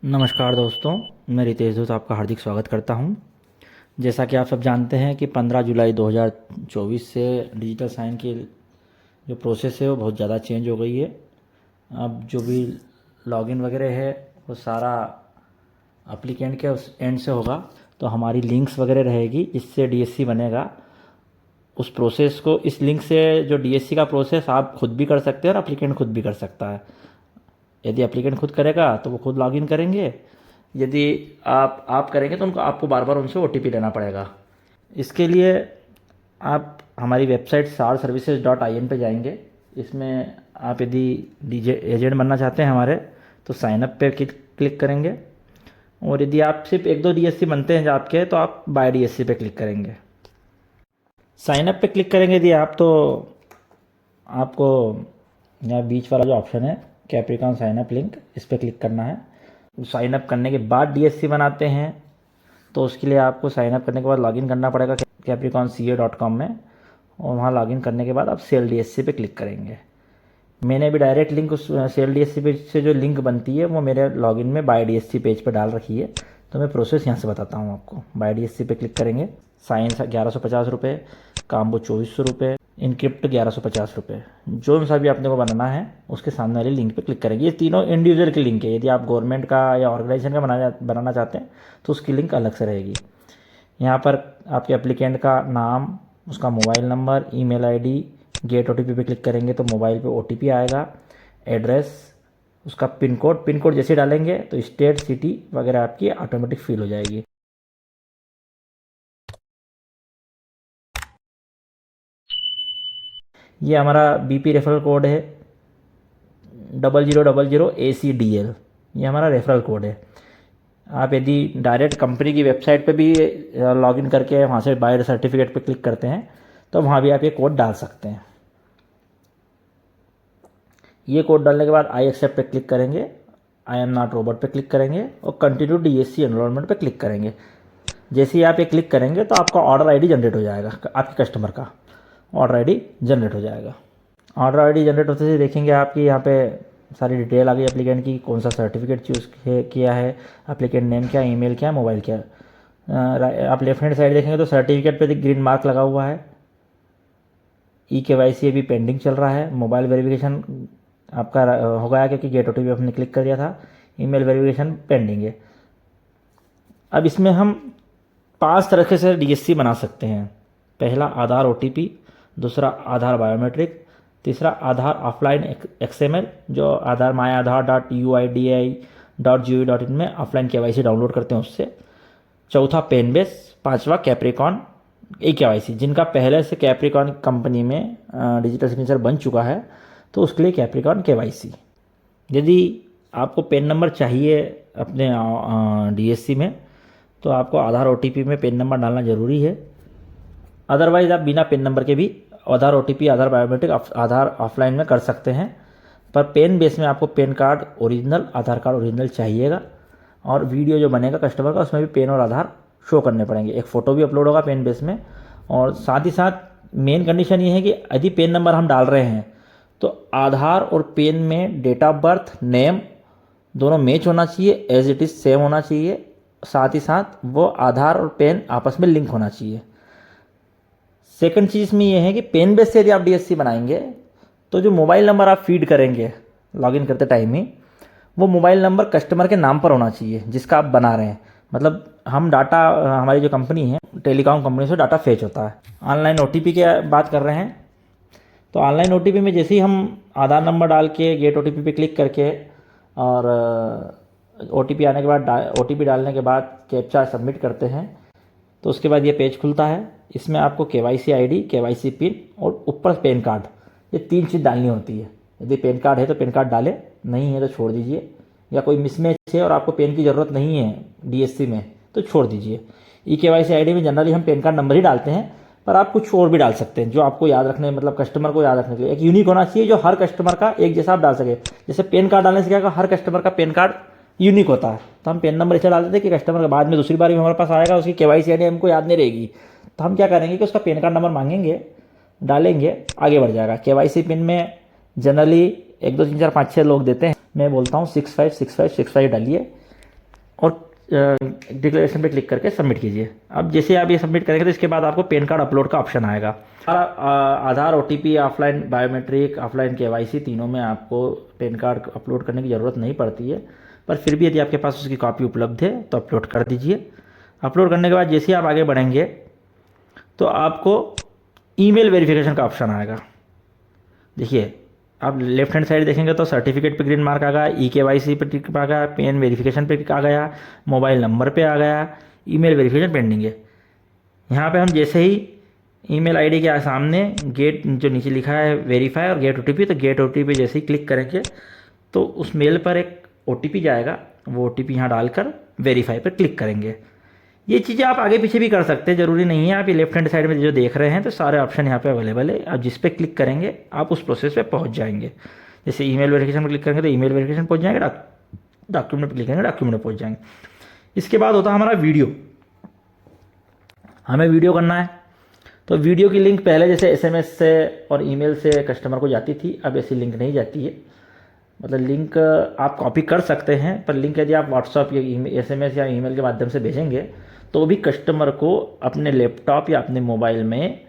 नमस्कार दोस्तों, मैं रितेश दूत आपका हार्दिक स्वागत करता हूं। जैसा कि आप सब जानते हैं कि 15 जुलाई 2024 से डिजिटल साइन की जो प्रोसेस है वो बहुत ज़्यादा चेंज हो गई है। अब जो भी लॉगिन वगैरह है वो सारा एप्लीकेंट के उस एंड से होगा, तो हमारी लिंक्स वगैरह रहेगी जिससे डीएससी बनेगा। उस प्रोसेस को, इस लिंक से जो डीएससी का प्रोसेस आप खुद भी कर सकते हैं और एप्लीकेंट खुद भी कर सकता है। यदि एप्लीकेंट खुद करेगा तो वो खुद लॉगिन करेंगे, यदि आप करेंगे तो उनको आपको बार बार उनसे ओटीपी लेना पड़ेगा। इसके लिए आप हमारी वेबसाइट sarservices.in पे जाएंगे। इसमें आप यदि डीजे एजेंट बनना चाहते हैं हमारे, तो साइनअप पे क्लिक करेंगे, और यदि आप सिर्फ एक दो डीएससी बनते हैं जो आपके, तो आप बाय डीएससी पे क्लिक करेंगे। साइनअप पे क्लिक करेंगे यदि आप, तो आपको यहाँ बीच वाला जो ऑप्शन है कैप्रिकॉन साइनअप लिंक, इस पर क्लिक करना है। साइनअप करने के बाद डीएससी बनाते हैं तो उसके लिए आपको साइनअप करने के बाद लॉगिन करना पड़ेगा capricornca.com में, और वहाँ लॉगिन करने के बाद आप सेल डीएससी पे क्लिक करेंगे। मैंने भी डायरेक्ट लिंक उस सेल डीएससी पेज से जो लिंक बनती है वो मेरे लॉगिन में बाय डीएससी पेज पे डाल रखी है, तो मैं प्रोसेस यहाँ से बताता हूँ आपको। बाय डीएससी पे क्लिक करेंगे, साइन 1150 रुपये, काम्बो 2400 रुपये, इनक्रिप्ट 1150 रुपये। जो सा भी आपने को बनाना है उसके सामने वाली लिंक पे क्लिक करेंगे। ये तीनों इंडिविजुअल की लिंक है, यदि आप गवर्नमेंट का या ऑर्गेनाइजेशन का बनाना चाहते हैं तो उसकी लिंक अलग से रहेगी। यहाँ पर आपके एप्लीकेंट का नाम, उसका mobile number, email ID, gate OTP पे क्लिक करेंगे तो मोबाइल पे ओटीपी आएगा, एड्रेस, उसका पिन कोड जैसे डालेंगे तो स्टेट, सिटी वगैरह आपकी ऑटोमेटिक फिल हो जाएगी। ये हमारा बीपी रेफरल कोड है 0000 ACDL, ये हमारा रेफरल कोड है। आप यदि डायरेक्ट कंपनी की वेबसाइट पे भी लॉगिन करके वहाँ से बाय सर्टिफिकेट पे क्लिक करते हैं तो वहाँ भी आप ये कोड डाल सकते हैं। ये कोड डालने के बाद आई एक्सेप्ट पे क्लिक करेंगे, आई एम नॉट रोबोट पे क्लिक करेंगे और कंटिन्यू डीएससी एनरोलमेंट पे क्लिक करेंगे। जैसे ही आप ये क्लिक करेंगे तो आपका ऑर्डर आईडी जनरेट हो जाएगा, आपके कस्टमर का ऑर्डर आईडी जनरेट हो जाएगा। ऑर्डर आईडी जनरेट होते ही देखेंगे आपकी यहाँ पे सारी डिटेल आ गई एप्लीकेंट की, कौन सा सर्टिफिकेट चूज़ किया है, एप्लीकेंट नेम क्या, ईमेल क्या, मोबाइल क्या। आप लेफ्ट हैंड साइड देखेंगे तो सर्टिफिकेट पे ग्रीन मार्क लगा हुआ है। KYC अभी पेंडिंग चल रहा है। मोबाइल वेरिफिकेशन आपका हो गया क्योंकि गेट ओटीपी आपने क्लिक कर दिया था। ईमेल वेरिफिकेशन पेंडिंग है। अब इसमें हम 5 तरह से डीएससी बना सकते हैं। पहला आधार ओटीपी, दूसरा आधार बायोमेट्रिक, तीसरा आधार ऑफलाइन XML जो आधार myAadhar.uidi.gov.in में ऑफलाइन KYC डाउनलोड करते हैं उससे, चौथा पेन बेस, पांचवा कैप्रिकॉन KYC जिनका पहले से कैप्रिकॉन कंपनी में डिजिटल सिग्नेचर बन चुका है तो उसके लिए कैप्रिकॉन KYC। यदि आपको पेन नंबर चाहिए अपने डीएससी में तो आपको आधार ओटीपी में पेन नंबर डालना ज़रूरी है। अदरवाइज़ आप बिना पेन नंबर के भी आधार ओटीपी, आधार बायोमेट्रिक, आधार ऑफलाइन में कर सकते हैं। पर पेन बेस में आपको पेन कार्ड ओरिजिनल, आधार कार्ड ओरिजिनल चाहिएगा, और वीडियो जो बनेगा कस्टमर का उसमें भी पेन और आधार शो करने पड़ेंगे। एक फ़ोटो भी अपलोड होगा पेन बेस में। और साथ ही साथ मेन कंडीशन ये है कि यदि पेन नंबर हम डाल रहे हैं तो आधार और पेन में डेट ऑफ बर्थ, नेम दोनों मैच होना चाहिए, एज इट इज़ सेम होना चाहिए। साथ ही साथ वो आधार और पेन आपस में लिंक होना चाहिए। सेकंड चीज़ में ये है कि पेन बेस से यदि आप डीएससी बनाएंगे तो जो मोबाइल नंबर आप फीड करेंगे लॉगिन करते टाइम ही, वो मोबाइल नंबर कस्टमर के नाम पर होना चाहिए जिसका आप बना रहे हैं। मतलब हम डाटा, हमारी जो कंपनी है टेलीकॉम कंपनी से डाटा फेच होता है। ऑनलाइन ओटीपी की बात कर रहे हैं तो ऑनलाइन ओटीपी में जैसे ही हम आधार नंबर डाल के गेट ओटीपी पे क्लिक करके और ओटीपी आने के बाद ओटीपी डालने के बाद कैप्चा सबमिट करते हैं तो उसके बाद ये पेज खुलता है। इसमें आपको KYC आईडी, KYC पिन और ऊपर पेन कार्ड, ये 3 चीज़ डालनी होती है। यदि पेन कार्ड है तो पेन कार्ड डालें, नहीं है तो छोड़ दीजिए, या कोई मिसमैच है और आपको पेन की ज़रूरत नहीं है डीएससी में तो छोड़ दीजिए। KYC आईडी में जनरली हम पेन कार्ड नंबर ही डालते हैं, पर आप कुछ और भी डाल सकते हैं जो आपको याद रखने, मतलब कस्टमर को याद रखने के लिए एक यूनिक होना चाहिए जो हर कस्टमर का एक जैसा आप डाल सके। जैसे पेन कार्ड डालने से क्या होगा, हर कस्टमर का पेन कार्ड यूनिक होता है, तो हम पेन नंबर ऐसे डाल देते हैं कि कस्टमर के बाद में दूसरी बार भी हमारे पास आएगा, उसकी KYC आईडी हमको याद नहीं रहेगी, तो हम क्या करेंगे कि उसका पेन कार्ड नंबर मांगेंगे, डालेंगे, आगे बढ़ जाएगा। KYC पिन में जनरली 1 2 3 4 5 6 लोग देते हैं, मैं बोलता हूँ 656565 डालिए, और डिक्लेरेशन पे क्लिक करके सबमिट कीजिए। अब जैसे आप ये सबमिट करेंगे तो इसके बाद आपको पैन कार्ड अपलोड का ऑप्शन आएगा। आधार, OTP, offline biometric, offline KYC तीनों में आपको पैन कार्ड अपलोड करने की ज़रूरत नहीं पड़ती है, पर फिर भी यदि आपके पास उसकी कॉपी उपलब्ध है तो अपलोड कर दीजिए। अपलोड करने के बाद जैसे ही आप आगे बढ़ेंगे तो आपको ईमेल वेरिफिकेशन का ऑप्शन आएगा। देखिए, आप लेफ्ट हैंड साइड देखेंगे तो सर्टिफिकेट पे ग्रीन मार्क आ गया, KYC पे टिक आ गया, पैन वेरिफिकेशन पे टिक आ गया, मोबाइल नंबर पे आ गया, ईमेल वेरिफिकेशन पेंडिंग है। यहाँ पे हम जैसे ही ईमेल आईडी के सामने गेट जो नीचे लिखा है वेरीफाई और गेट OTP, तो गेट OTP जैसे ही क्लिक करेंगे तो उस मेल पर एक OTP जाएगा, वो OTP यहाँ डालकर वेरीफाई पर क्लिक करेंगे। ये चीज़ें आप आगे पीछे भी कर सकते हैं, ज़रूरी नहीं है। आप ये लेफ्ट हैंड साइड में जो देख रहे हैं तो सारे ऑप्शन यहाँ पे अवेलेबल है। आप जिस पे क्लिक करेंगे आप उस प्रोसेस पे पहुँच जाएंगे। जैसे ईमेल वेरिफिकेशन पर क्लिक करेंगे तो ईमेल वेरिफिकेशन पहुँच जाएंगे, डॉक्यूमेंट पर क्लिक करेंगे डॉक्यूमेंट पर पहुँच जाएंगे। इसके बाद होता है हमारा वीडियो। हमें वीडियो करना है तो वीडियो की लिंक पहले जैसे SMS से और ईमेल से कस्टमर को जाती थी, अब ऐसी लिंक नहीं जाती है। मतलब लिंक आप कॉपी कर सकते हैं, पर लिंक यदि आप व्हाट्सअप या SMS या ईमेल के माध्यम से भेजेंगे तो भी कस्टमर को अपने लैपटॉप या अपने मोबाइल में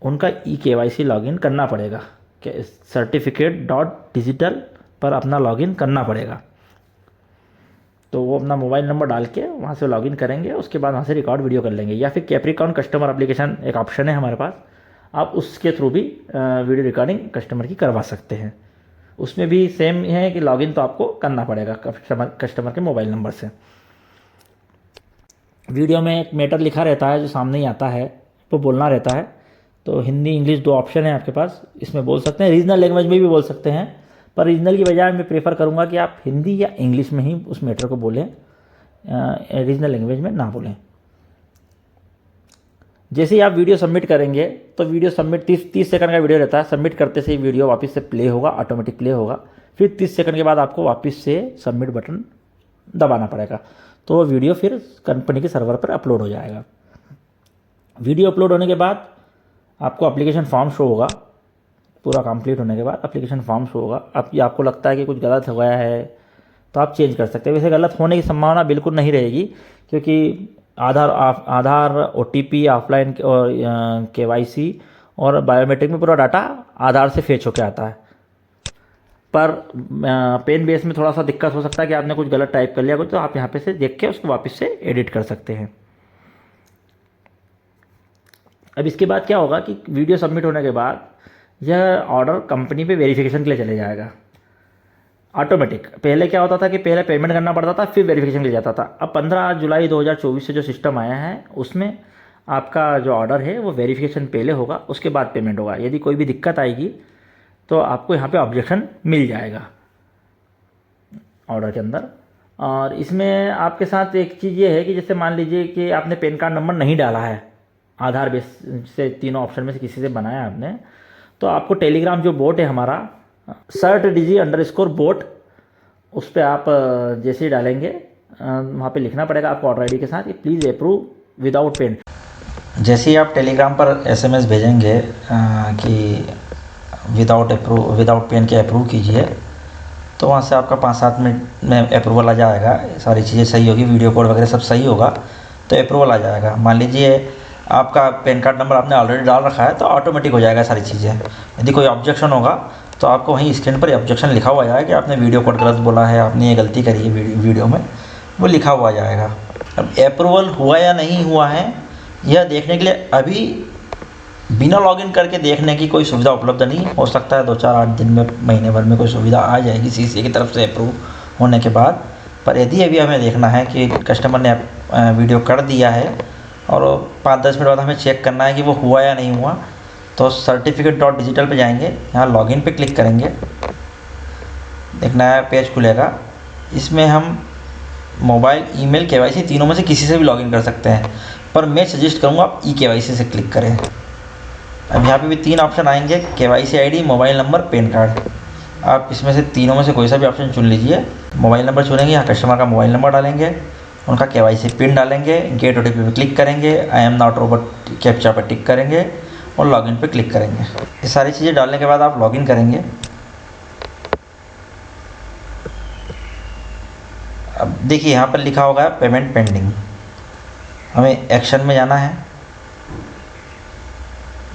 उनका KYC लॉगिन करना पड़ेगा। certificate.digital पर अपना लॉगिन करना पड़ेगा। तो वो अपना मोबाइल नंबर डाल के वहाँ से लॉगिन करेंगे, उसके बाद वहाँ से रिकॉर्ड वीडियो कर लेंगे। या फिर कैप्रिकॉन कस्टमर एप्लीकेशन एक ऑप्शन है हमारे पास, आप उसके थ्रू भी वीडियो रिकॉर्डिंग कस्टमर की करवा सकते हैं। उसमें भी सेम है कि लॉगिन तो आपको करना पड़ेगा कस्टमर के मोबाइल नंबर से। वीडियो में एक मैटर लिखा रहता है जो सामने ही आता है, वो बोलना रहता है। तो हिंदी इंग्लिश 2 ऑप्शन है आपके पास, इसमें बोल सकते हैं। रीजनल लैंग्वेज में भी बोल सकते हैं, पर रीजनल की बजाय मैं प्रेफर करूंगा कि आप हिंदी या इंग्लिश में ही उस मैटर को बोलें, रीजनल लैंग्वेज में ना बोलें। जैसे ही आप वीडियो सबमिट करेंगे तो वीडियो सबमिट 30 सेकंड का वीडियो रहता है। सबमिट करते से ही वीडियो वापस से प्ले होगा, ऑटोमेटिक प्ले होगा। फिर 30 सेकंड के बाद आपको वापस से सबमिट बटन दबाना पड़ेगा, तो वीडियो फिर कंपनी के सर्वर पर अपलोड हो जाएगा। वीडियो अपलोड होने के बाद आपको एप्लीकेशन फॉर्म शो होगा। पूरा कंप्लीट होने के बाद एप्लीकेशन फॉर्म शो होगा। अब ये आपको लगता है कि कुछ गलत हो गया है तो आप चेंज कर सकते हैं। वैसे गलत होने की संभावना बिल्कुल नहीं रहेगी, क्योंकि आधार OTP, ऑफलाइन और KYC और बायोमेट्रिक में पूरा डाटा आधार से फेच होकर आता है। पर पेन बेस में थोड़ा सा दिक्कत हो सकता है कि आपने कुछ गलत टाइप कर लिया कुछ, तो आप यहाँ पे से देख के उसको वापस से एडिट कर सकते हैं। अब इसके बाद क्या होगा कि वीडियो सबमिट होने के बाद यह ऑर्डर कंपनी पे वेरिफिकेशन के लिए चले जाएगा ऑटोमेटिक। पहले क्या होता था कि पहले पेमेंट करना पड़ता था फिर वेरिफिकेशन के लिए जाता था। अब 15 जुलाई 2024 से जो सिस्टम आया है उसमें आपका जो ऑर्डर है वो वेरिफिकेशन पहले होगा, उसके बाद पेमेंट होगा। यदि कोई भी दिक्कत आएगी तो आपको यहाँ पे ऑब्जेक्शन मिल जाएगा ऑर्डर के अंदर। और इसमें आपके साथ एक चीज़ ये है कि जैसे मान लीजिए कि आपने पैन कार्ड नंबर नहीं डाला है, आधार बेस से तीनों ऑप्शन में से किसी से बनाया आपने, तो आपको टेलीग्राम जो बोट है हमारा CertDigi_bot, उस पर आप जैसे ही डालेंगे वहाँ पे लिखना पड़ेगा आपको ऑर्डर ID के साथ कि प्लीज़ अप्रूव विदाउट पेन। जैसे ही आप टेलीग्राम पर SMS भेजेंगे कि विदाउट पेन के अप्रूव कीजिए, तो वहाँ से आपका 5-7 मिनट में अप्रूवल आ जाएगा। सारी चीज़ें सही होगी, वीडियो कॉल वगैरह सब सही होगा तो अप्रूवल आ जाएगा। मान लीजिए आपका पैन कार्ड नंबर आपने ऑलरेडी डाल रखा है तो ऑटोमेटिक हो जाएगा सारी चीज़ें। यदि कोई ऑब्जेक्शन होगा तो आपको वहीं स्क्रीन पर ऑब्जेक्शन लिखा हुआ जाएगा कि आपने वीडियो कोड गलत बोला है, आपने ये गलती करी है वीडियो में, वो लिखा हुआ जाएगा। अब अप्रूवल हुआ या नहीं हुआ है यह देखने के लिए अभी बिना लॉगिन करके देखने की कोई सुविधा उपलब्ध नहीं। हो सकता है 2-4-8 दिन में, महीने भर में कोई सुविधा आ जाएगी CC की तरफ से अप्रूव होने के बाद। पर यदि अभी हमें देखना है कि कस्टमर ने वीडियो कर दिया है और 5-10 मिनट बाद हमें चेक करना है कि वो हुआ या नहीं हुआ, तो certificate.digital पे जाएंगे, यहाँ लॉगिन पे क्लिक करेंगे, एक नया पेज खुलेगा। इसमें हम मोबाइल, ईमेल, KYC तीनों में से किसी से भी लॉगिन कर सकते हैं, पर मैं सजेस्ट करूँगा आप KYC से क्लिक करें। अब यहाँ पे भी 3 ऑप्शन आएंगे, KYC ID, mobile number, pan card. आप इसमें से तीनों में से कोई सा भी ऑप्शन चुन लीजिए। मोबाइल नंबर चुनेंगे, यहाँ कस्टमर का मोबाइल नंबर डालेंगे, उनका KYC पिन डालेंगे, गेट OTP पे क्लिक करेंगे, I am not robot captcha पर टिक करेंगे और लॉगिन पे क्लिक करेंगे। ये सारी चीज़ें डालने के बाद आप लॉगिन करेंगे। अब देखिए यहाँ पर लिखा होगा पेमेंट पेंडिंग, हमें एक्शन में जाना है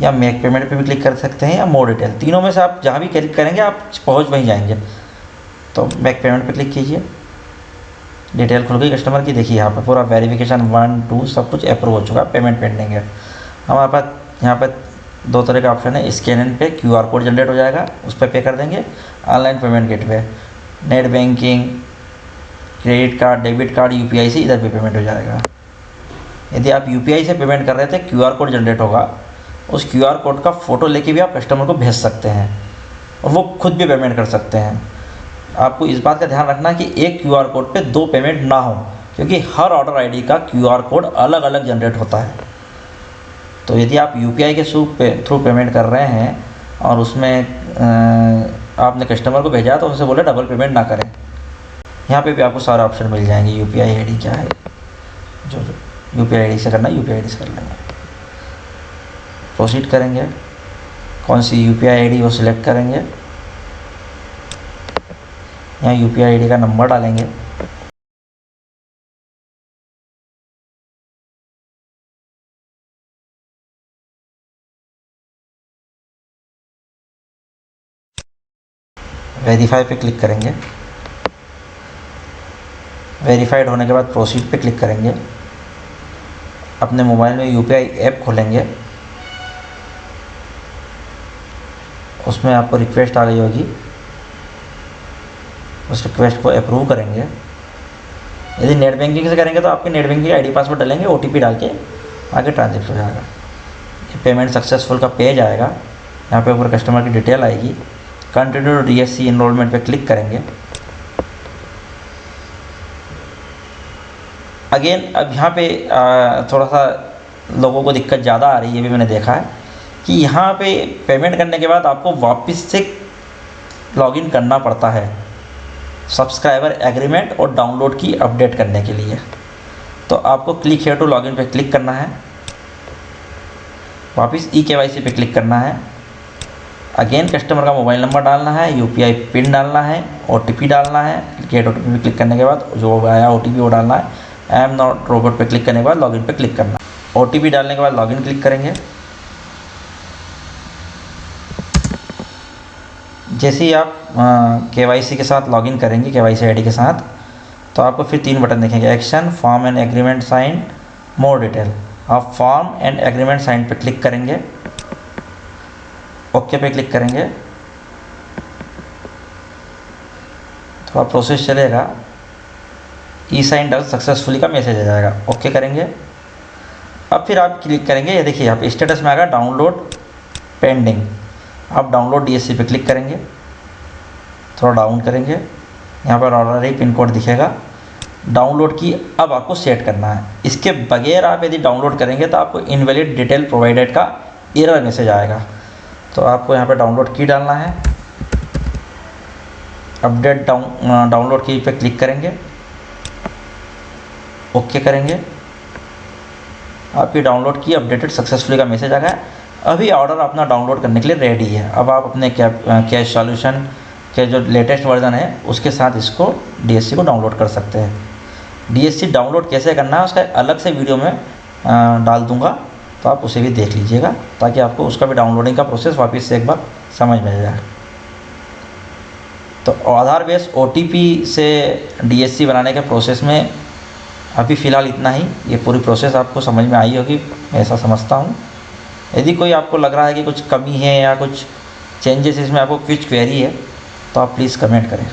या मेक पेमेंट पे भी क्लिक कर सकते हैं या मोर डिटेल, तीनों में से आप जहाँ भी क्लिक करेंगे आप पहुँच वहीं जाएंगे। तो मेक पेमेंट पे क्लिक कीजिए, डिटेल खुल गई कस्टमर की। देखिए यहाँ पर पूरा वेरिफिकेशन 1 2 सब कुछ अप्रूव हो चुका है, पेमेंट पेंडिंग है। हमारे पास यहाँ पर 2 तरह का ऑप्शन है, स्कैन एंड पे, QR कोड जनरेट हो जाएगा, उस पर पे कर देंगे। Online payment gateway, net banking, credit card, debit card, UPI से इधर पे पेमेंट हो जाएगा। यदि आप UPI से पेमेंट कर रहे थे, QR कोड जनरेट होगा, उस QR कोड का फ़ोटो लेके भी आप कस्टमर को भेज सकते हैं और वो खुद भी पेमेंट कर सकते हैं। आपको इस बात का ध्यान रखना है कि एक QR कोड पे 2 पेमेंट ना हो, क्योंकि हर ऑर्डर ID का QR कोड अलग अलग जनरेट होता है। तो यदि आप UPI के थ्रू पेमेंट कर रहे हैं और उसमें आपने कस्टमर को भेजा तो उनसे बोले डबल पेमेंट ना करें। यहाँ पे भी आपको सारे ऑप्शन मिल जाएंगे। UPI ID क्या है, जो UPI ID से करना है UPI ID से कर लेंगे। प्रोसीड करेंगे, कौन सी UPI ID वो सिलेक्ट करेंगे, यहाँ UPI ID का नंबर डालेंगे। वेरीफाई पे क्लिक करेंगे, वेरीफाइड होने के बाद प्रोसीड पे क्लिक करेंगे। अपने मोबाइल में UPI ऐप खोलेंगे, उसमें आपको रिक्वेस्ट आ गई होगी, उस रिक्वेस्ट को अप्रूव करेंगे। यदि नेट बैंकिंग से करेंगे तो आपके नेट बैंकिंग ID पासवर्ड डालेंगे, OTP डाल के आगे ट्रांजेक्शन हो जाएगा। ये पेमेंट सक्सेसफुल का पेज आएगा, यहाँ पे ऊपर कस्टमर की डिटेल आएगी। कंटिन्यू DSC इनरोलमेंट पे क्लिक करेंगे। अगेन अब यहाँ पे थोड़ा सा लोगों को दिक्कत ज़्यादा आ रही है, ये भी मैंने देखा है कि यहाँ पे पेमेंट करने के बाद आपको वापस से लॉगिन करना पड़ता है सब्सक्राइबर एग्रीमेंट और डाउनलोड की अपडेट करने के लिए। तो आपको क्लिक हियर टू लॉगिन पे क्लिक करना है, वापस eKYC पे क्लिक करना है। अगेन कस्टमर का मोबाइल नंबर डालना है, UPI पिन डालना है, OTP डालना है। गेट OTP पे क्लिक करने के बाद जो आया OTP वो डालना है। आई एम नॉट रोबोट पे क्लिक करने के बाद लॉगिन पे क्लिक करना है। OTP डालने के बाद लॉगिन क्लिक करेंगे। जैसे ही आप KYC के साथ लॉगिन करेंगे, KYC ID के साथ, तो आपको फिर 3 बटन दिखेंगे, action, form and agreement sign, more detail. आप फॉर्म एंड एग्रीमेंट साइन पे क्लिक करेंगे, ओके पे क्लिक करेंगे। थोड़ा प्रोसेस चलेगा, E-साइन डन सक्सेसफुली का मैसेज आ जाएगा, ओके करेंगे। अब फिर आप क्लिक करेंगे, ये देखिए आप स्टेटस में आएगा डाउनलोड पेंडिंग। आप डाउनलोड DSC पे क्लिक करेंगे, थोड़ा डाउन करेंगे, यहाँ पर ऑर्डर ही पिन कोड दिखेगा। डाउनलोड की अब आपको सेट करना है। इसके बगैर आप यदि डाउनलोड करेंगे तो आपको इनवैलिड डिटेल प्रोवाइडेड का एरर मैसेज आएगा। तो आपको यहाँ पर डाउनलोड की डालना है, अपडेट डाउनलोड की पे क्लिक करेंगे, ओके करेंगे। आपकी डाउनलोड की अपडेटेड सक्सेसफुली का मैसेज आ गया। अभी ऑर्डर अपना डाउनलोड करने के लिए रेडी है। अब आप अपने कैश सॉल्यूशन के जो लेटेस्ट वर्जन है उसके साथ इसको DSC को डाउनलोड कर सकते हैं। DSC डाउनलोड कैसे करना है उसका अलग से वीडियो में डाल दूंगा, तो आप उसे भी देख लीजिएगा ताकि आपको उसका भी डाउनलोडिंग का प्रोसेस वापस से एक बार समझ में आ जाए। तो आधार बेस OTP से DSC बनाने के प्रोसेस में अभी फ़िलहाल इतना ही। ये पूरी प्रोसेस आपको समझ में आई होगी, मैं ऐसा समझता हूँ। यदि कोई आपको लग रहा है कि कुछ कमी है या कुछ चेंजेस इसमें आपको कुछ क्वेरी है तो आप प्लीज़ कमेंट करें।